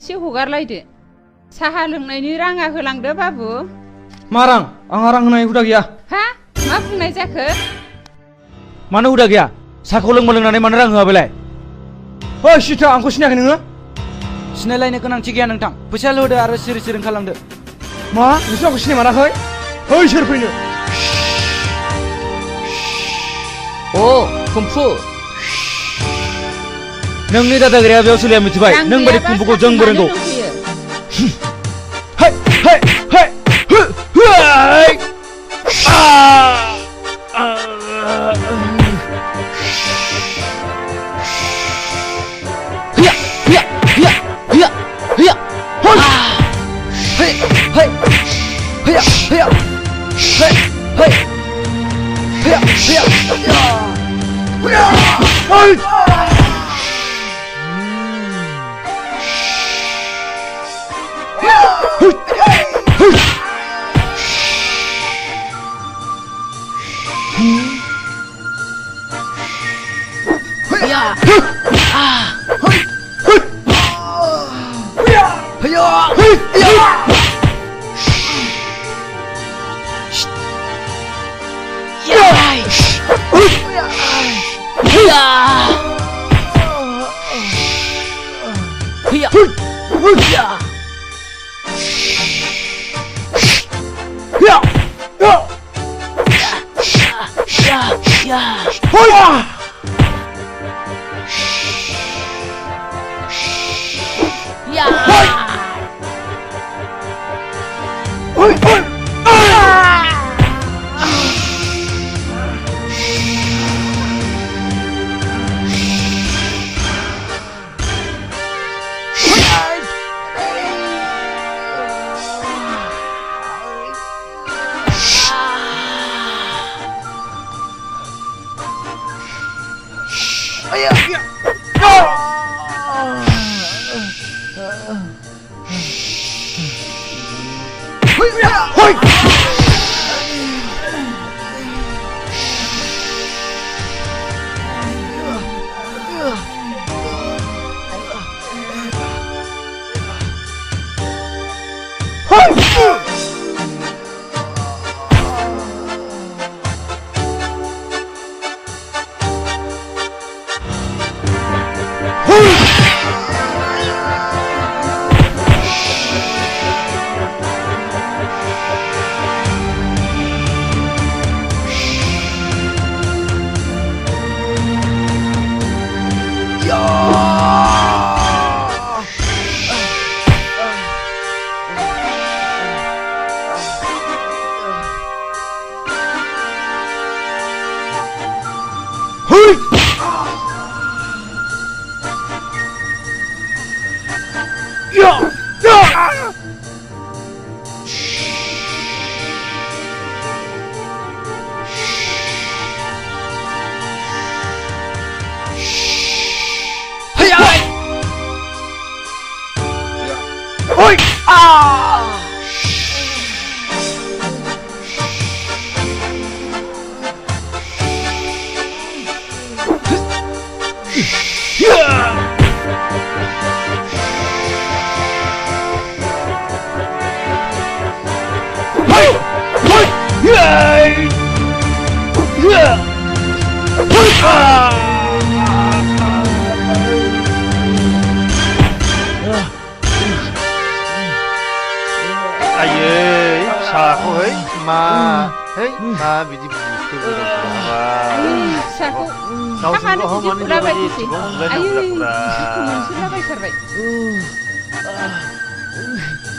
एसे हगारलायदो साहा लोंनायनि राङा होलांदो बाबु मा रां आंहा रां होनाय हुदा गैया हा मा बुंनाय जाखो मानो हुदा गैया साहाखौ लोंनानै मानो रां होआ बेलाय ओइ सिथा आंखौ सिनायाखै नोङो सिनायलायनो गोनांथि गैया नोंथां फैसाल' होदो आरो सिरि सिरि ओंखारलांदो मा नोंसोर आंखौ सिनाय माराखै ओइ सोर फैनो अ कुम्फु नोंनि दादागिरिया बेयाव सोलिया मिथिबाय नों बायदि कुम्फुखौ जोंबो रोंगौ हाय हाय हाय हाय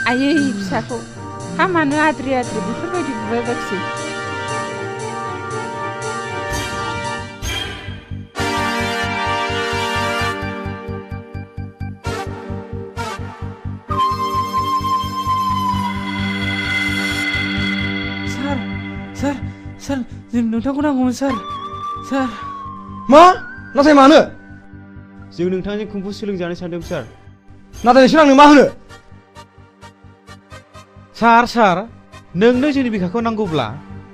आयै फिसाखौ हामानो आद्रि बेफोरबायदि बुबाय बाखि सार जों नोंथांखौ नांगौमोन सार मा नाथाय मानो जों नोंथांजों कुम्फु सोलोंजानो सानदों सार नाथाय नोंसोर आंनो मा होनो सार नोंनो जोंनि बिखाखौ नांगौब्ला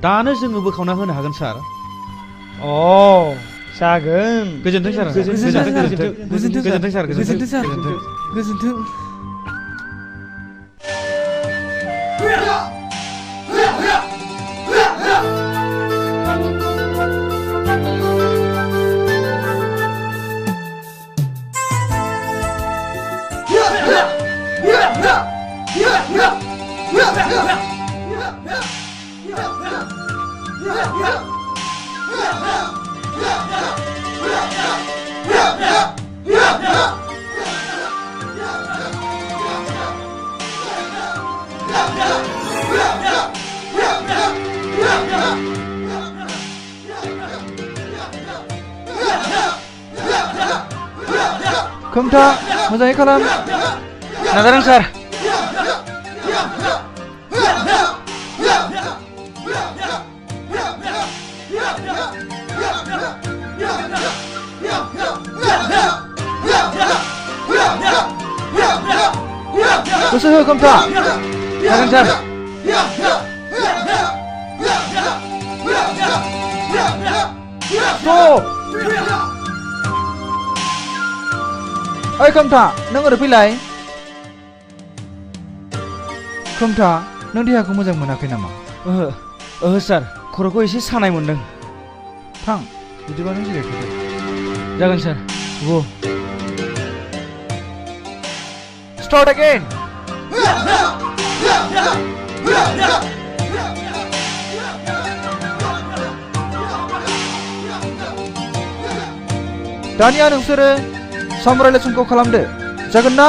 दानो जोङो बोखावना होनो हागोन सार जागोन गोजोन्थों सार गोजोन्थों सार गोजोन्थों Komta, moजाङै खालाम. Nazaran sir. Goसो हो Komta. Nazaran sir. Stop. Oi Komta, nों ओरै फैलाय. Komta, नों देहाखौ मोजां मोनाखै नामा? Sir. Khor'खौ एसे सानाय मोनदों. थां, बिदिबा नों जिरायथ'दो. जागोन sir. Go. Start again. दानिया नोंसोरो सामरायलेसनखौ खालामदो. जागोन ना?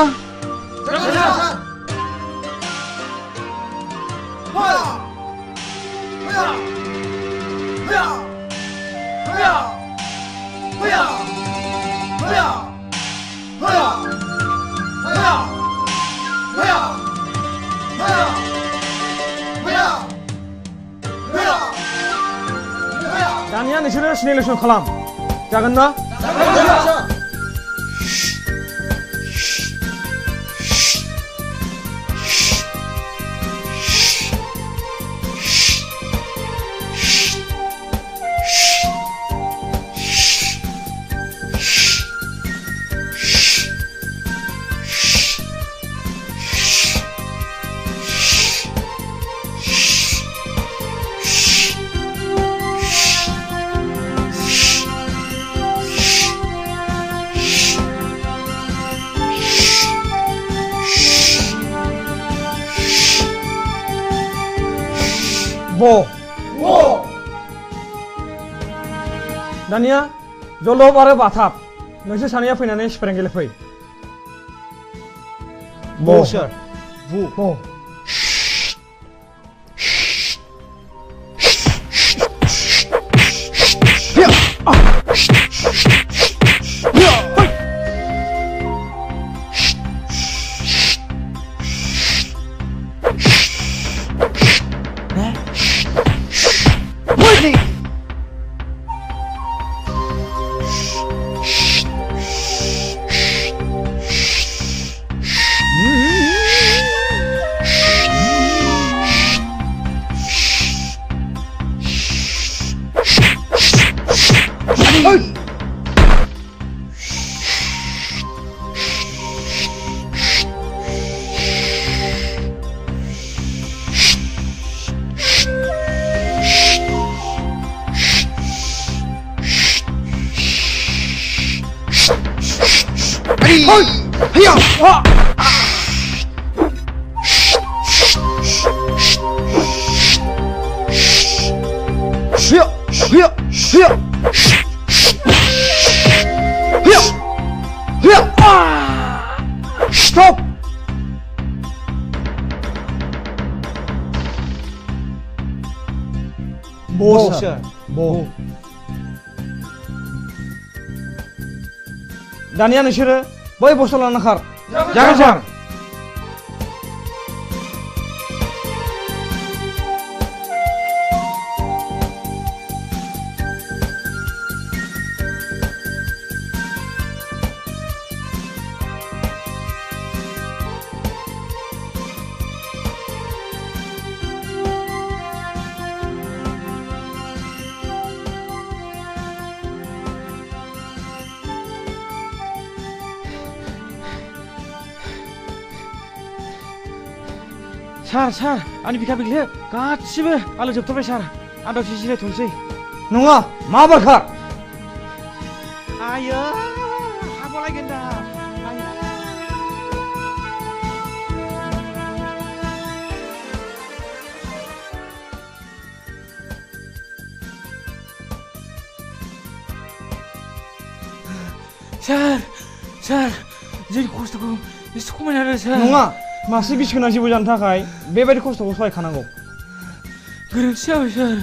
दानिया नोंसोरो सिनेलेसन खालाम. जागोन ना? दानिया जलब आरो बाथाब नोंसोर सानैया फैनानै स्प्रें गेलेफै. sir. Stop! sir. दानिया नोंसोरो बै बस्थु लाना खार. जागोन sir. सार आंनि बिखा बिग्लाया गासिबो आलो जोबथारबाय सार आं दसे जिरायथ'नोसै नङा मा बारखा आयो हाबालायगोन दा सार जोंनि खस्थ'खौ एसे खमायना होदो सार नङा मासे बिस गोनां जिबौ जानो थाखाय बेबायदि खस्थ'खौ सहाय खानांगौ गोरोन्थि जाबाय सार